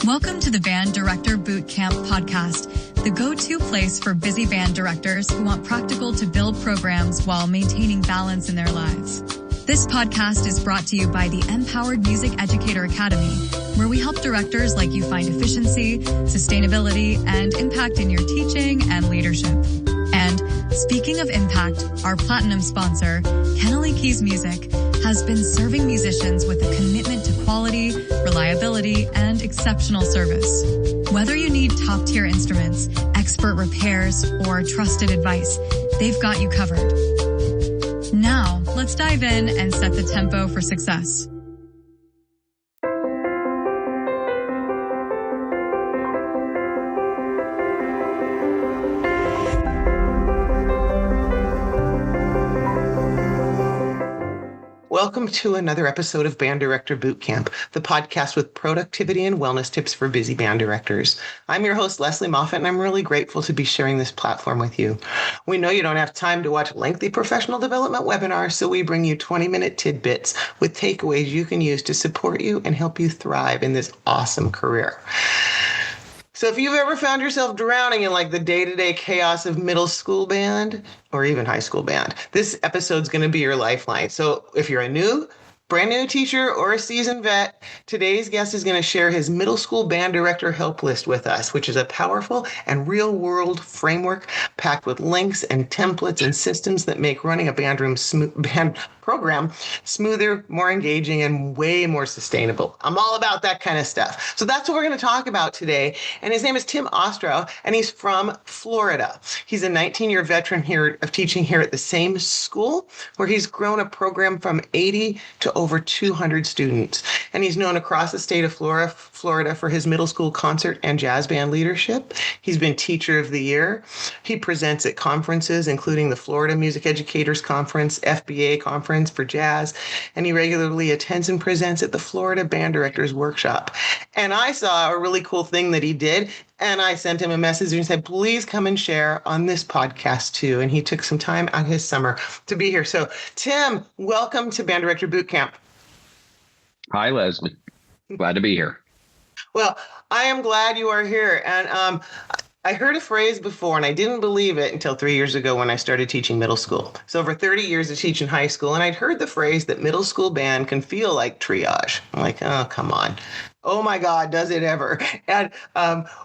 Welcome to the Band Director Bootcamp podcast, the go-to place for busy band directors who want practical to build programs while maintaining balance in their lives. This podcast is brought to you by the Empowered Music Educator Academy, where we help directors like you find efficiency, sustainability, and impact in your teaching and leadership. And speaking of impact, our platinum sponsor, Kennelly Keys Music, has been serving musicians with a commitment to quality, reliability, and exceptional service. Whether you need top-tier instruments, expert repairs, or trusted advice, they've got you covered. Now, let's dive in and set the tempo for success. Welcome to another episode of Band Director Bootcamp, the podcast with productivity and wellness tips for busy band directors. I'm your host, Lesley Moffat, and I'm really grateful to be sharing this platform with you. We know you don't have time to watch lengthy professional development webinars, so we bring you 20-minute tidbits with takeaways you can use to support you and help you thrive in this awesome career. So if you've ever found yourself drowning in like the day-to-day chaos of middle school band or even high school band, this episode's going to be your lifeline. So if you're a brand new teacher or a seasoned vet, today's guest is going to share his middle school band director help list with us, which is a powerful and real-world framework packed with links and templates and systems that make running a band program smoother, more engaging, and way more sustainable. I'm all about that kind of stuff. So that's what we're going to talk about today. And his name is Tim Ostrow, and he's from Florida. He's a 19-year veteran here of teaching here at the same school, where he's grown a program from 80 to over 200 students. And he's known across the state of Florida for his middle school concert and jazz band leadership. He's been Teacher of the Year. He presents at conferences, including the Florida Music Educators Conference, FBA Conference for Jazz, and he regularly attends and presents at the Florida Band Directors Workshop. And I saw a really cool thing that he did, and I sent him a message and said, please come and share on this podcast too. And he took some time out of his summer to be here. So Tim, welcome to Band Director Bootcamp. Hi, Lesley. Glad to be here. Well, I am glad you are here. And I heard a phrase before, and I didn't believe it until 3 years ago when I started teaching middle school. So over 30 years of teaching high school, and I'd heard the phrase that middle school band can feel like triage. I'm like, oh, come on. Oh my God, does it ever? And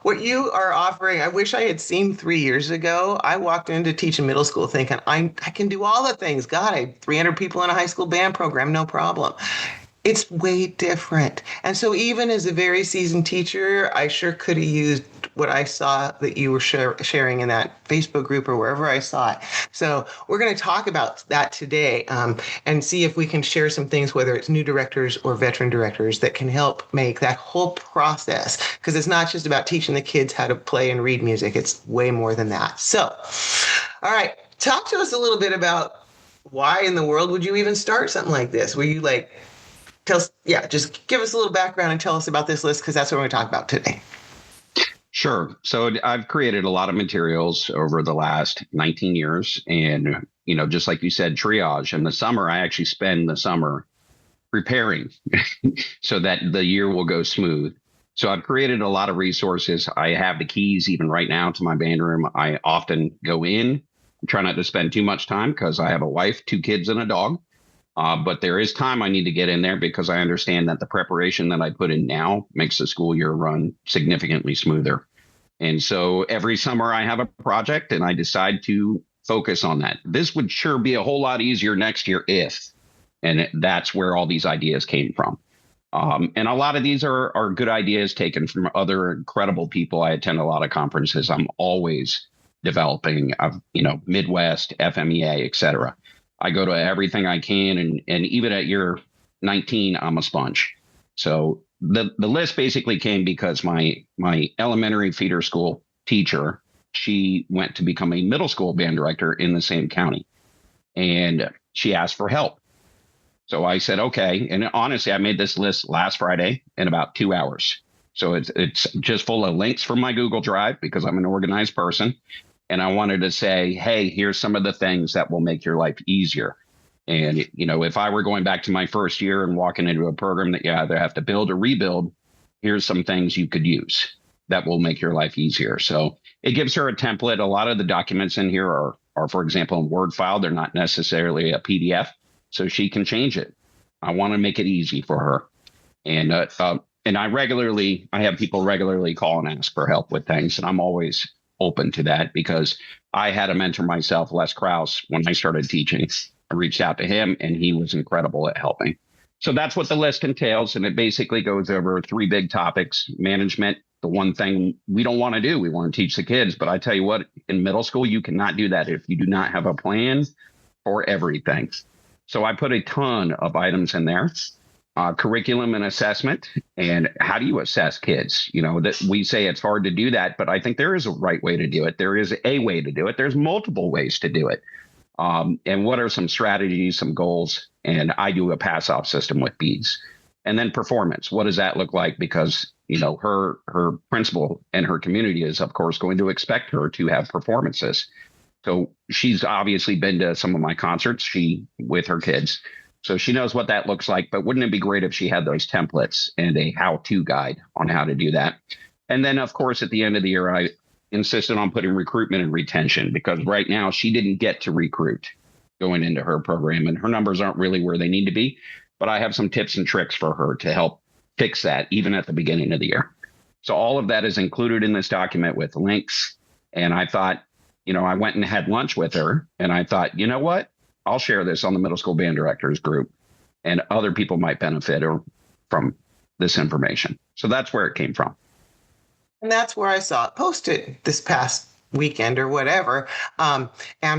what you are offering, I wish I had seen 3 years ago. I walked into teaching middle school thinking, I can do all the things. God, I have 300 people in a high school band program, no problem. It's way different. And so even as a very seasoned teacher, I sure could have used what I saw that you were sharing in that Facebook group or wherever I saw it. So we're going to talk about that today and see if we can share some things, whether it's new directors or veteran directors, that can help make that whole process. Because it's not just about teaching the kids how to play and read music. It's way more than that. So, all right, talk to us a little bit about why in the world would you even start something like this? Were you like, just give us a little background and tell us about this list, because that's what we're going to talk about today. Sure. So I've created a lot of materials over the last 19 years. And, just like you said, triage. In the summer, I actually spend the summer preparing so that the year will go smooth. So I've created a lot of resources. I have the keys even right now to my band room. I often go in, try not to spend too much time because I have a wife, 2 kids, and a dog. But there is time I need to get in there because I understand that the preparation that I put in now makes the school year run significantly smoother. And so every summer I have a project and I decide to focus on that. This would sure be a whole lot easier next year and that's where all these ideas came from. And a lot of these are good ideas taken from other incredible people. I attend a lot of conferences. I'm always developing, Midwest, FMEA, et cetera. I go to everything I can. And even at year 19, I'm a sponge. So the list basically came because my elementary feeder school teacher, she went to become a middle school band director in the same county. And she asked for help. So I said, okay. And honestly, I made this list last Friday in about 2 hours. So it's just full of links from my Google Drive because I'm an organized person. And I wanted to say, hey, here's some of the things that will make your life easier. And, if I were going back to my first year and walking into a program that you either have to build or rebuild, here's some things you could use that will make your life easier. So it gives her a template. A lot of the documents in here are, for example, in Word file. They're not necessarily a PDF, so she can change it. I want to make it easy for her. And I have people regularly call and ask for help with things. And I'm always open to that because I had a mentor myself, Les Krause, when I started teaching. I reached out to him and he was incredible at helping. So that's what the list entails. And it basically goes over 3 big topics: management, the one thing we don't want to do. We want to teach the kids. But I tell you what, in middle school, you cannot do that if you do not have a plan for everything. So I put a ton of items in there. Curriculum and assessment, and how do you assess kids? That we say it's hard to do that, but I think there is a right way to do it. There is a way to do it. There's multiple ways to do it. And what are some strategies, some goals? And I do a pass-off system with beads. And then performance. What does that look like? Because, her principal and her community is, of course, going to expect her to have performances. So she's obviously been to some of my concerts, with her kids. So she knows what that looks like, but wouldn't it be great if she had those templates and a how-to guide on how to do that? And then, of course, at the end of the year, I insisted on putting recruitment and retention, because right now she didn't get to recruit going into her program, and her numbers aren't really where they need to be. But I have some tips and tricks for her to help fix that even at the beginning of the year. So all of that is included in this document with links. And I thought, I went and had lunch with her, and I thought, you know what? I'll share this on the middle school band directors group, and other people might benefit from this information. So that's where it came from. And that's where I saw it posted this past weekend or whatever, and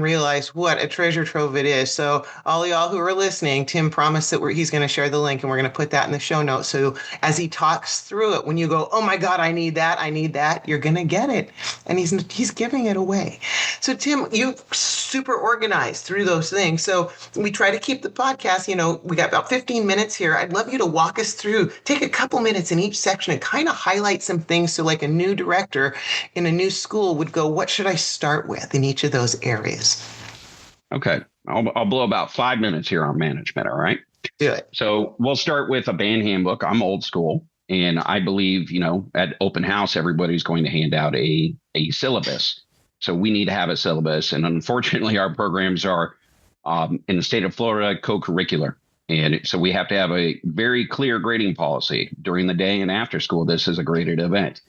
realized what a treasure trove it is. So all of y'all who are listening, Tim promised that he's going to share the link, and we're going to put that in the show notes. So as he talks through it, when you go, oh my God, I need that, you're going to get it. And he's giving it away. So Tim, you super organized through those things. So we try to keep the podcast, we got about 15 minutes here. I'd love you to walk us through, take a couple minutes in each section and kind of highlight some things. So like a new director in a new school would go, what should I start with in each of those areas? Okay. I'll blow about 5 minutes here on management. All right. Do it. So we'll start with a band handbook. I'm old school, and I believe, at open house, everybody's going to hand out a syllabus. So we need to have a syllabus. And unfortunately, our programs are in the state of Florida co-curricular. And so we have to have a very clear grading policy during the day and after school. This is a graded event.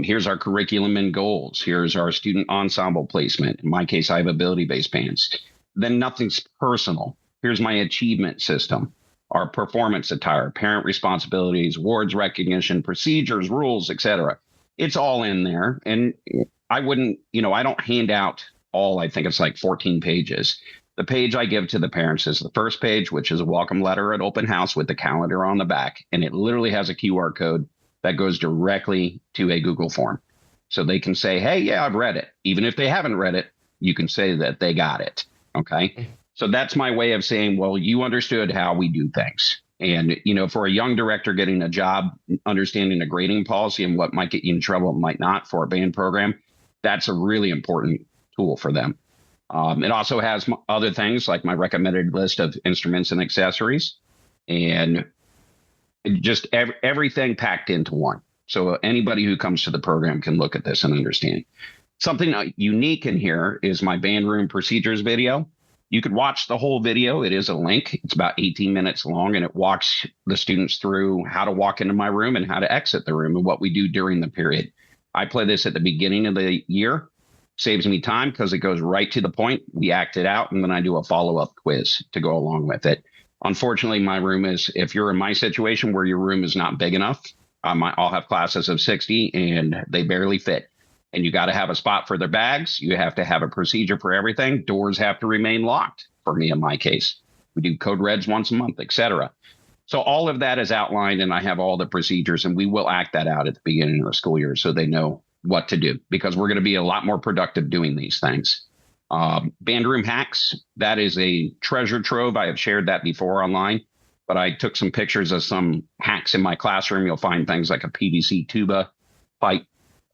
Here's our curriculum and goals. Here's our student ensemble placement. In my case, I have ability-based bands. Then nothing's personal. Here's my achievement system, our performance attire, parent responsibilities, awards recognition, procedures, rules, etc. It's all in there. And I wouldn't, I don't hand out all, I think it's like 14 pages. The page I give to the parents is the first page, which is a welcome letter at open house with the calendar on the back. And it literally has a QR code that goes directly to a Google form. So they can say, hey, yeah, I've read it. Even if they haven't read it, you can say that they got it. Okay. So that's my way of saying, well, you understood how we do things. And, for a young director getting a job, understanding the grading policy and what might get you in trouble and might not for a band program, that's a really important tool for them. It also has other things like my recommended list of instruments and accessories, and just everything packed into one. So anybody who comes to the program can look at this and understand. Something unique in here is my band room procedures video. You could watch the whole video. It is a link. It's about 18 minutes long, and it walks the students through how to walk into my room and how to exit the room and what we do during the period. I play this at the beginning of the year. Saves me time because it goes right to the point. We act it out, and then I do a follow-up quiz to go along with it. Unfortunately, my room is, if you're in my situation where your room is not big enough, I'll have classes of 60 and they barely fit. And you got to have a spot for their bags. You have to have a procedure for everything. Doors have to remain locked for me in my case. We do code reds once a month, etc. So all of that is outlined, and I have all the procedures, and we will act that out at the beginning of the school year so they know what to do, because we're going to be a lot more productive doing these things. Band room hacks, that is a treasure trove. I have shared that before online, but I took some pictures of some hacks in my classroom. You'll find things like a PVC tuba pipe,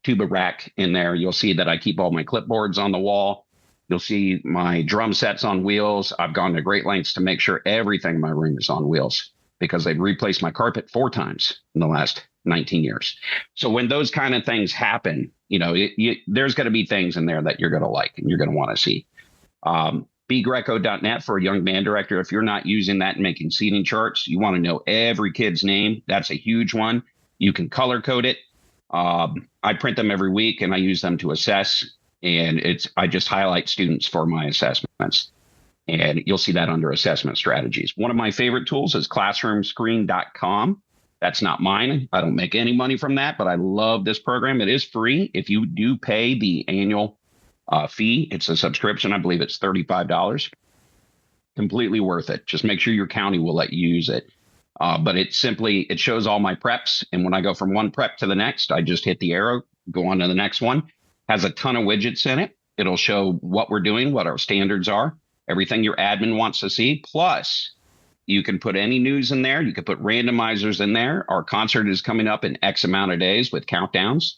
tuba rack in there. You'll see that I keep all my clipboards on the wall. You'll see my drum sets on wheels. I've gone to great lengths to make sure everything in my room is on wheels. because they've replaced my carpet 4 times in the last 19 years. So when those kind of things happen, there's going to be things in there that you're going to like and you're going to want to see. BGreco.net for a young band director. If you're not using that and making seating charts, you want to know every kid's name. That's a huge one. You can color code it. I print them every week and I use them to assess. And I just highlight students for my assessments. And you'll see that under assessment strategies. One of my favorite tools is classroomscreen.com. That's not mine. I don't make any money from that, but I love this program. It is free. If you do pay the annual fee, it's a subscription. I believe it's $35. Completely worth it. Just make sure your county will let you use it. But it shows all my preps. And when I go from one prep to the next, I just hit the arrow, go on to the next one. Has a ton of widgets in it. It'll show what we're doing, what our standards are, everything your admin wants to see. Plus, you can put any news in there. You can put randomizers in there. Our concert is coming up in X amount of days with countdowns.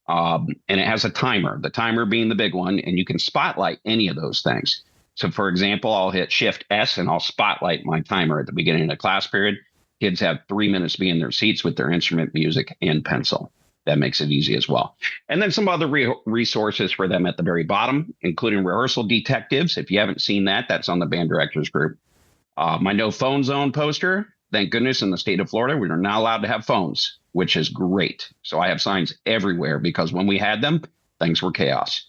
And it has a timer, the timer being the big one, and you can spotlight any of those things. So, for example, I'll hit Shift S and I'll spotlight my timer at the beginning of the class period. Kids have 3 minutes to be in their seats with their instrument, music, and pencil. That makes it easy as well. And then some other resources for them at the very bottom, including rehearsal detectives. If you haven't seen that, that's on the band directors group. My no phone zone poster. Thank goodness in the state of Florida, we are not allowed to have phones, which is great. So I have signs everywhere because when we had them, things were chaos.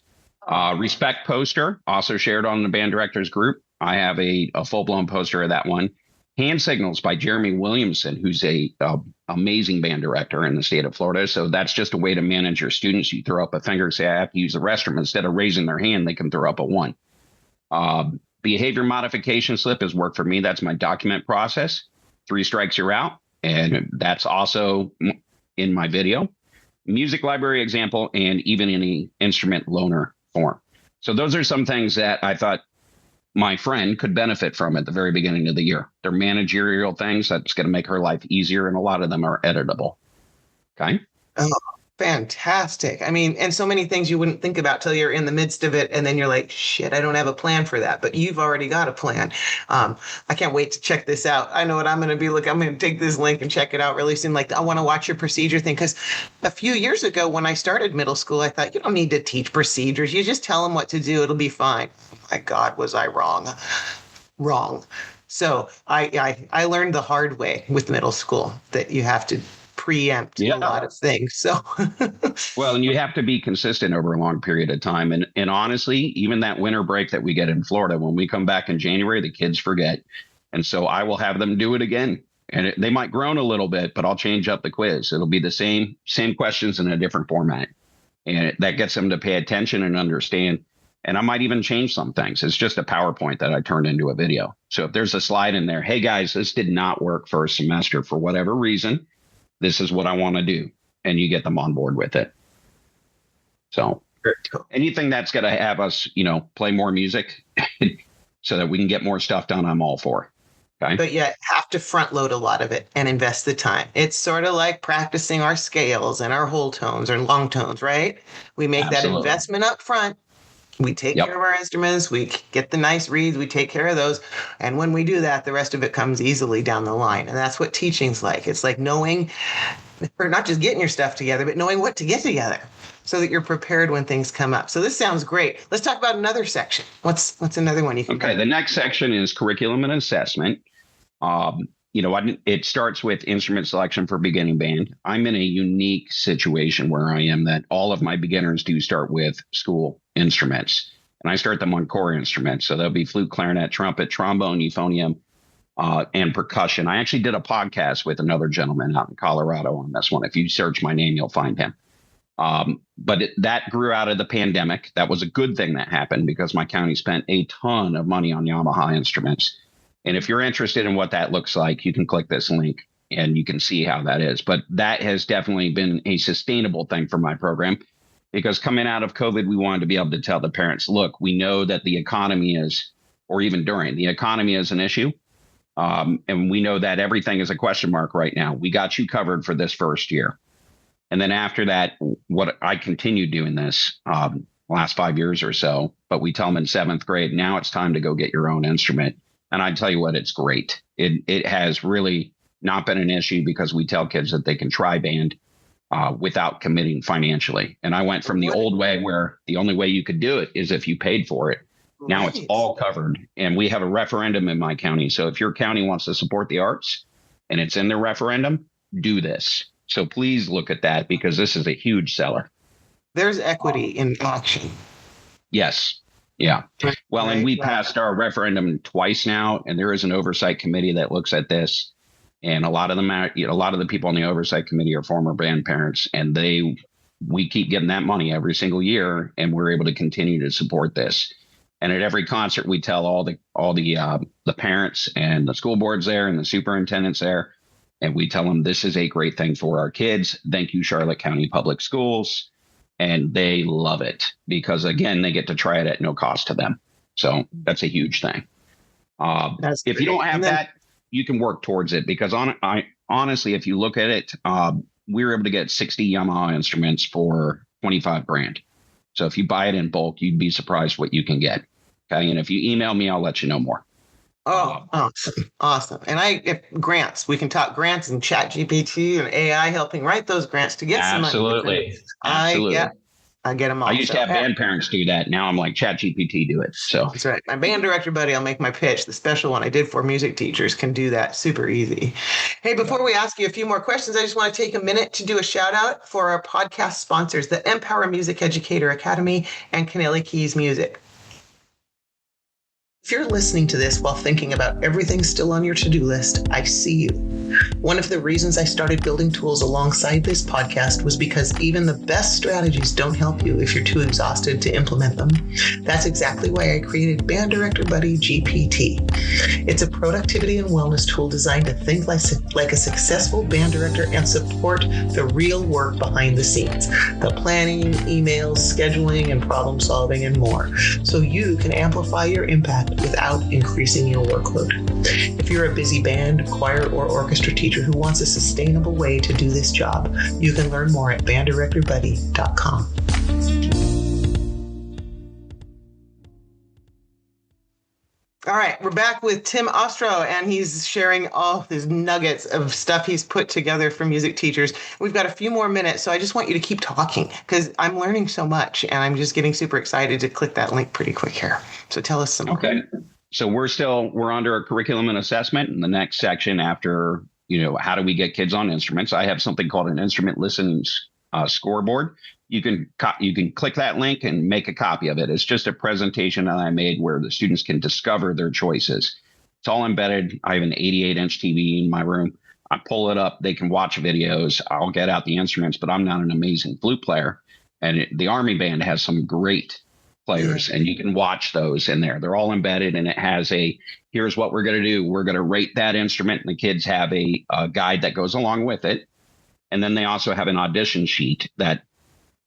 Respect poster, also shared on the band directors group. I have a full-blown poster of that one. Hand signals by Jeremy Williamson, who's a amazing band director in the state of Florida. So that's just a way to manage your students. You throw up a finger, say, I have to use the restroom. Instead of raising their hand, they can throw up a 1. Behavior modification slip has worked for me. That's my document process. 3 strikes, you're out. And that's also in my video. Music library example, and even in the instrument loaner form. So those are some things that I thought my friend could benefit from at the very beginning of the year. They're managerial things that's going to make her life easier, and a lot of them are editable. Okay. Oh, fantastic. I mean, and so many things you wouldn't think about till you're in the midst of it, and then you're like, shit, I don't have a plan for that, but you've already got a plan. I can't wait to check this out. I know what I'm going to be looking. I'm going to take this link and check it out really soon. Like, I want to watch your procedure thing, because a few years ago when I started middle school, I thought, you don't need to teach procedures. You just tell them what to do. It'll be fine. My God, was I wrong? So I learned the hard way with middle school that you have to preempt a lot of things. So, well, and you have to be consistent over a long period of time. And honestly, even that winter break that we get in Florida, when we come back in January, the kids forget. And so I will have them do it again. And they might groan a little bit, but I'll change up the quiz. It'll be the same questions in a different format. And that gets them to pay attention and understand. And I might even change some things. It's just a PowerPoint that I turned into a video. So if there's a slide in there, hey guys, this did not work for a semester for whatever reason. This is what I want to do. And you get them on board with it. So anything that's going to have us, play more music so that we can get more stuff done, I'm all for. Okay. But yet have to front load a lot of it and invest the time. It's sort of like practicing our scales and our whole tones or long tones, right? We make that investment up front. We take care of our instruments. We get the nice reads. We take care of those. And when we do that, the rest of it comes easily down the line. And that's what teaching's like. It's like knowing, or not just getting your stuff together, but knowing what to get together so that you're prepared when things come up. So this sounds great. Let's talk about another section. What's another one you can Okay, the next section is curriculum and assessment. It starts with instrument selection for beginning band. I'm in a unique situation where I am that all of my beginners do start with school instruments, and I start them on core instruments. So there'll be flute, clarinet, trumpet, trombone, euphonium, and percussion. I actually did a podcast with another gentleman out in Colorado on this one. If you search my name, you'll find him. But that grew out of the pandemic. That was a good thing that happened because my county spent a ton of money on Yamaha instruments. And if you're interested in what that looks like, you can click this link and you can see how that is. But that has definitely been a sustainable thing for my program, because coming out of COVID, we wanted to be able to tell the parents, look, we know that the economy is, or even during the economy is an issue. And we know that everything is a question mark right now. We got you covered for this first year. And then after that, what I continued doing this last 5 years or so, but we tell them in 7th grade, now it's time to go get your own instrument. And I tell you what, it's great. It has really not been an issue because we tell kids that they can try band without committing financially. And I went from the old way where the only way you could do it is if you paid for it. Now it's all covered. And we have a referendum in my county. So if your county wants to support the arts and it's in the referendum, do this. So please look at that because this is a huge seller. There's equity in action. Yes. Yeah. Well, and we passed our referendum twice now, and there is an oversight committee that looks at this. And a lot of them, a lot of the people on the oversight committee are former band parents, and we keep getting that money every single year, and we're able to continue to support this. And at every concert, we tell all the parents and the school boards there and the superintendents there, and we tell them this is a great thing for our kids. Thank you, Charlotte County Public Schools. And they love it because, again, they get to try it at no cost to them. So that's a huge thing. If you don't have that, you can work towards it because honestly, if you look at it, we were able to get 60 Yamaha instruments for $25,000. So if you buy it in bulk, you'd be surprised what you can get. Okay. And if you email me, I'll let you know more. Oh, awesome. And if grants, we can talk grants and ChatGPT and AI helping write those grants to get some money. Absolutely. I get them all. I used to have band parents do that. Now I'm like, ChatGPT, do it. So that's right. My band director buddy, I'll make my pitch. The special one I did for music teachers can do that super easy. Hey, before we ask you a few more questions, I just want to take a minute to do a shout out for our podcast sponsors, the Empower Music Educator Academy and Canelli Keys Music. If you're listening to this while thinking about everything still on your to-do list, I see you. One of the reasons I started building tools alongside this podcast was because even the best strategies don't help you if you're too exhausted to implement them. That's exactly why I created Band Director Buddy GPT. It's a productivity and wellness tool designed to think like a successful band director and support the real work behind the scenes, the planning, emails, scheduling, and problem solving, and more, so you can amplify your impact without increasing your workload. If you're a busy band, choir, or orchestra teacher who wants a sustainable way to do this job, you can learn more at banddirectorbuddy.com. All right, we're back with Tim Ostrow, and he's sharing all these nuggets of stuff he's put together for music teachers. We've got a few more minutes, so I just want you to keep talking because I'm learning so much, and I'm just getting super excited to click that link pretty quick here. So tell us some. Okay. So we're under a curriculum and assessment. In the next section after, how do we get kids on instruments? I have something called an instrument listens scoreboard. You can click that link and make a copy of it. It's just a presentation that I made where the students can discover their choices. It's all embedded. I have an 88-inch TV in my room. I pull it up. They can watch videos. I'll get out the instruments, but I'm not an amazing flute player. And the Army Band has some great players, and you can watch those in there. They're all embedded, and it has here's what we're going to do. We're going to rate that instrument, and the kids have a guide that goes along with it. And then they also have an audition sheet that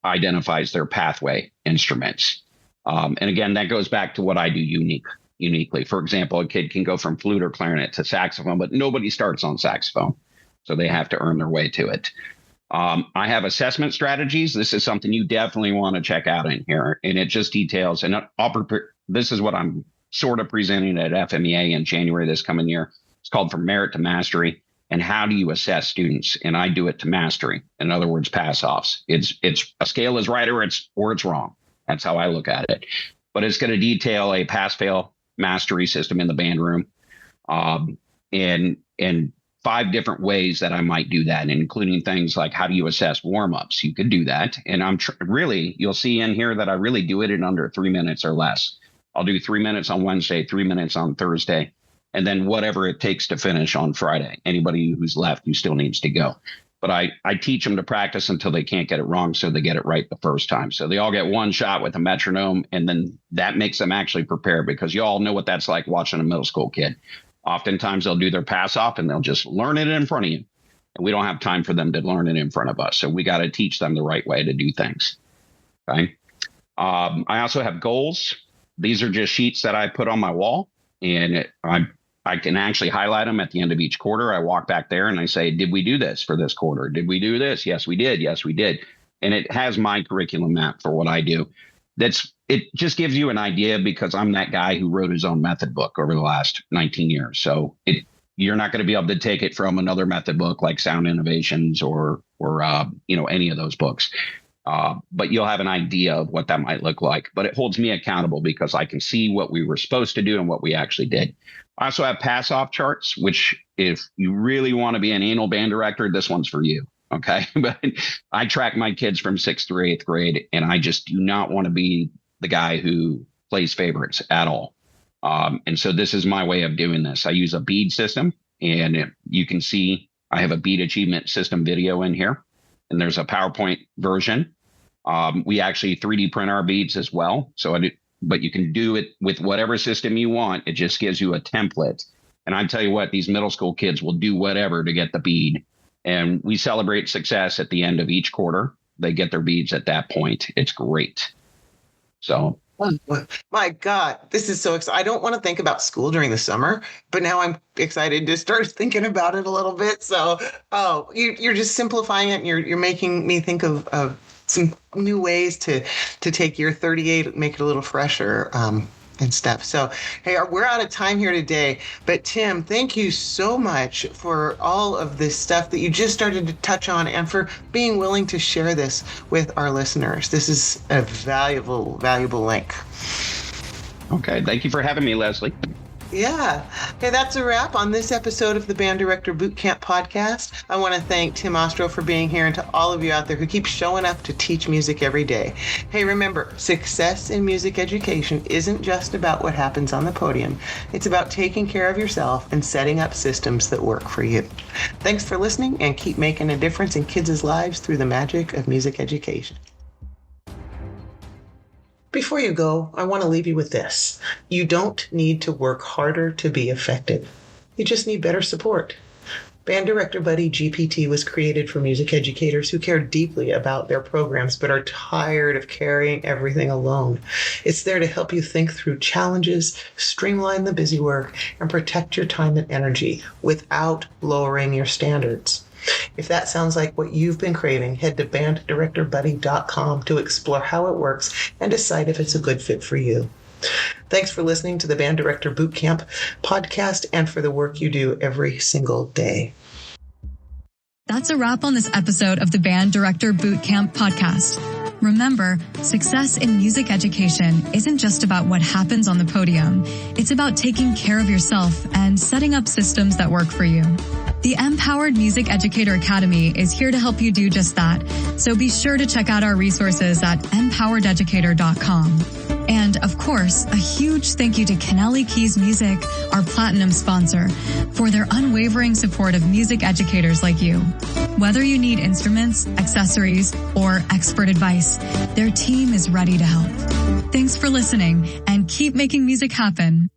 identifies their pathway instruments. And again, that goes back to what I do uniquely. For example, a kid can go from flute or clarinet to saxophone, but nobody starts on saxophone. So they have to earn their way to it. I have assessment strategies. This is something you definitely want to check out in here. And it just details, and this is what I'm sort of presenting at FMEA in January this coming year. It's called From Merit to Mastery. And how do you assess students? And I do it to mastery. In other words, pass-offs. It's a scale is right or it's wrong. That's how I look at it. But it's going to detail a pass-fail mastery system in the band room, and 5 different ways that I might do that, including things like how do you assess warm-ups? You could do that. And I'm you'll see in here that I really do it in under 3 minutes or less. I'll do 3 minutes on Wednesday, 3 minutes on Thursday, and then whatever it takes to finish on Friday. Anybody who's left who still needs to go. But I teach them to practice until they can't get it wrong, so they get it right the first time. So they all get one shot with a metronome, and then that makes them actually prepare, because you all know what that's like watching a middle school kid. Oftentimes they'll do their pass off and they'll just learn it in front of you. And we don't have time for them to learn it in front of us. So we got to teach them the right way to do things. Okay. I also have goals. These are just sheets that I put on my wall, and I can actually highlight them at the end of each quarter. I walk back there and I say, did we do this for this quarter? Did we do this? Yes, we did. Yes, we did. And it has my curriculum map for what I do. It just gives you an idea, because I'm that guy who wrote his own method book over the last 19 years. So you're not going to be able to take it from another method book like Sound Innovations or any of those books. But you'll have an idea of what that might look like. But it holds me accountable because I can see what we were supposed to do and what we actually did. I also have pass-off charts, which if you really want to be an anal band director, this one's for you. Okay. But I track my kids from 6th through 8th grade, and I just do not want to be the guy who plays favorites at all. And so this is my way of doing this. I use a bead system, and you can see I have a bead achievement system video in here, and there's a PowerPoint version. We actually 3D print our beads as well. But you can do it with whatever system you want. It just gives you a template. And I tell you what, these middle school kids will do whatever to get the bead. And we celebrate success at the end of each quarter. They get their beads at that point. It's great. So. My God, this is so exciting. I don't want to think about school during the summer, but now I'm excited to start thinking about it a little bit. So, you're just simplifying it, and you're making me think of some new ways to take year 38, make it a little fresher and stuff. So, hey, we're out of time here today. But Tim, thank you so much for all of this stuff that you just started to touch on and for being willing to share this with our listeners. This is a valuable link. Okay. Thank you for having me, Lesley. Yeah. Okay, that's a wrap on this episode of the Band Director Bootcamp podcast. I want to thank Tim Ostrow for being here, and to all of you out there who keep showing up to teach music every day. Hey, remember, success in music education isn't just about what happens on the podium. It's about taking care of yourself and setting up systems that work for you. Thanks for listening, and keep making a difference in kids' lives through the magic of music education. Before you go, I want to leave you with this. You don't need to work harder to be effective. You just need better support. Band Director Buddy GPT was created for music educators who care deeply about their programs but are tired of carrying everything alone. It's there to help you think through challenges, streamline the busy work, and protect your time and energy without lowering your standards. If that sounds like what you've been craving, head to banddirectorbuddy.com to explore how it works and decide if it's a good fit for you. Thanks for listening to the Band Director Bootcamp podcast and for the work you do every single day. That's a wrap on this episode of the Band Director Bootcamp podcast. Remember, success in music education isn't just about what happens on the podium. It's about taking care of yourself and setting up systems that work for you. The Empowered Music Educator Academy is here to help you do just that. So be sure to check out our resources at empowerededucator.com. And of course, a huge thank you to Kennelly Keys Music, our platinum sponsor, for their unwavering support of music educators like you. Whether you need instruments, accessories, or expert advice, their team is ready to help. Thanks for listening, and keep making music happen.